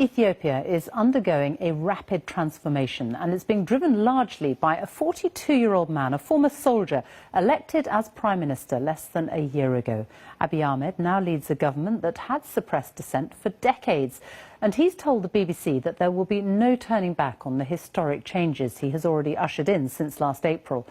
Ethiopia is undergoing a rapid transformation, and it's being driven largely by a 42-year-old man, a former soldier, elected as Prime Minister less than a year ago. Abiy Ahmed now leads a government that had suppressed dissent for decades, and he's told the BBC that there will be no turning back on the historic changes he has already ushered in since last April.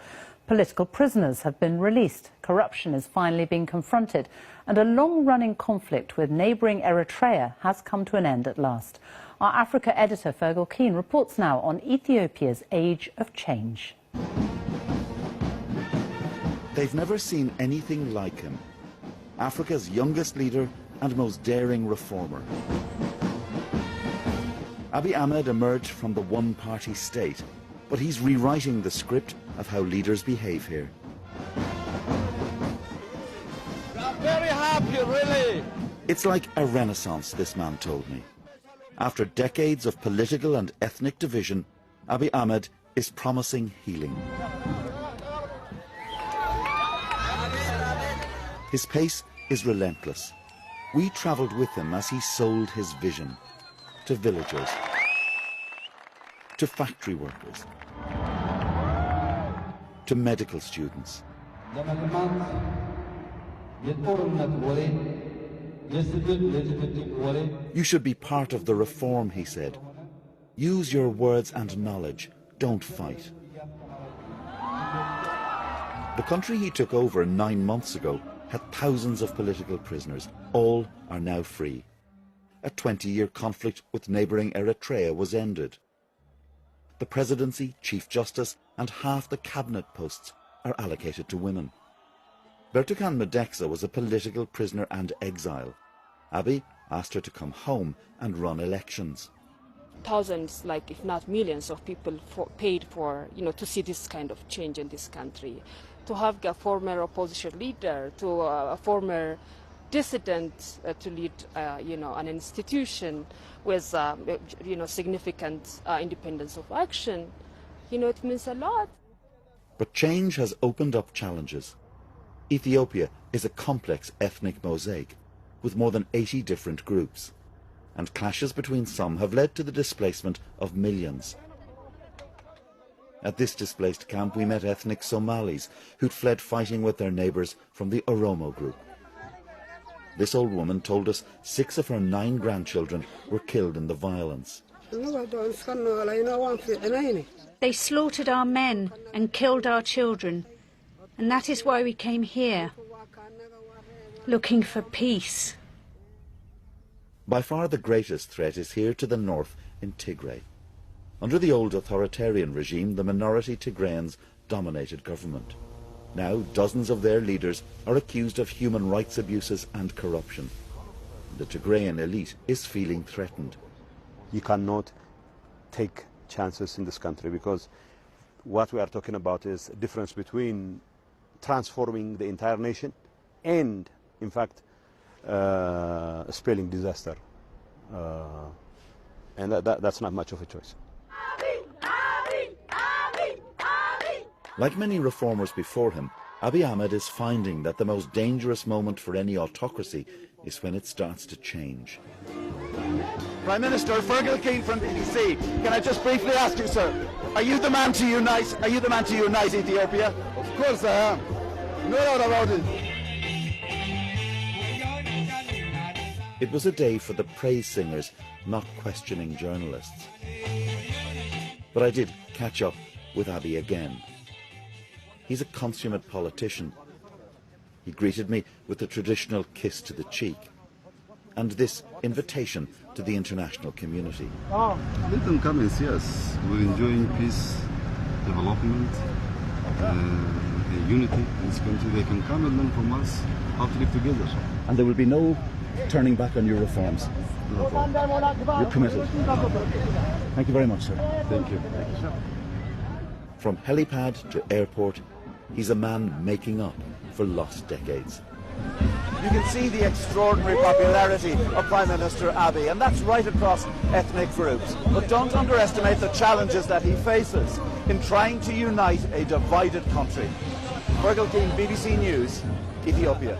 Political prisoners have been released, corruption is finally being confronted, and a long-running conflict with neighbouring Eritrea has come to an end at last. Our Africa editor, Fergal Keane, reports now on Ethiopia's age of change. They've never seen anything like him. Africa's youngest leader and most daring reformer. Abiy Ahmed emerged from the one-party state, but he's rewriting the script of how leaders behave here. I'm very happy, really. It's like a renaissance, this man told me. After decades of political and ethnic division, Abiy Ahmed is promising healing. His pace is relentless. We travelled with him as he sold his vision to villagers, to factory workers, to medical students. You should be part of the reform, he said. Use your words and knowledge, don't fight. The country he took over 9 months ago had thousands of political prisoners. All are now free. A 20-year conflict with neighbouring Eritrea was ended. The presidency, chief justice and half the cabinet posts are allocated to women. Bertukan Medeksa was a political prisoner and exile. Abiy asked her to come home and run elections. Thousands, like if not millions of people paid for, to see this kind of change in this country. To have a former opposition leader, to a former dissident to lead, an institution with, significant independence of action, it means a lot. But change has opened up challenges. Ethiopia is a complex ethnic mosaic with more than 80 different groups, and clashes between some have led to the displacement of millions. At this displaced camp we met ethnic Somalis who'd fled fighting with their neighbours from the Oromo group. This old woman told us 6 of her 9 grandchildren were killed in the violence. They slaughtered our men and killed our children, and that is why we came here, looking for peace. By far the greatest threat is here to the north in Tigray. Under the old authoritarian regime, the minority Tigrayans dominated government. Now dozens of their leaders are accused of human rights abuses and corruption. The Tigrayan elite is feeling threatened. You cannot take chances in this country, because what we are talking about is a difference between transforming the entire nation and, in fact, spelling disaster. And that's not much of a choice. Like many reformers before him, Abiy Ahmed is finding that the most dangerous moment for any autocracy is when it starts to change. Prime Minister Fergal Keane from BBC. Can I just briefly ask you, sir, are you the man to unite? Are you the man to unite Ethiopia? Of course I am. No doubt about it. It was a day for the praise singers, not questioning journalists. But I did catch up with Abiy again. He's a consummate politician. He greeted me with the traditional kiss to the cheek and this invitation to the international community. Let them come and see us. We're enjoying peace, development, unity in this country. They can come and learn from us how to live together. And there will be no turning back on your reforms? You're committed. Thank you very much, sir. Thank you. From helipad to airport, he's a man making up for lost decades. You can see the extraordinary popularity of Prime Minister Abiy, and that's right across ethnic groups. But don't underestimate the challenges that he faces in trying to unite a divided country. Fergal Keane, BBC News, Ethiopia.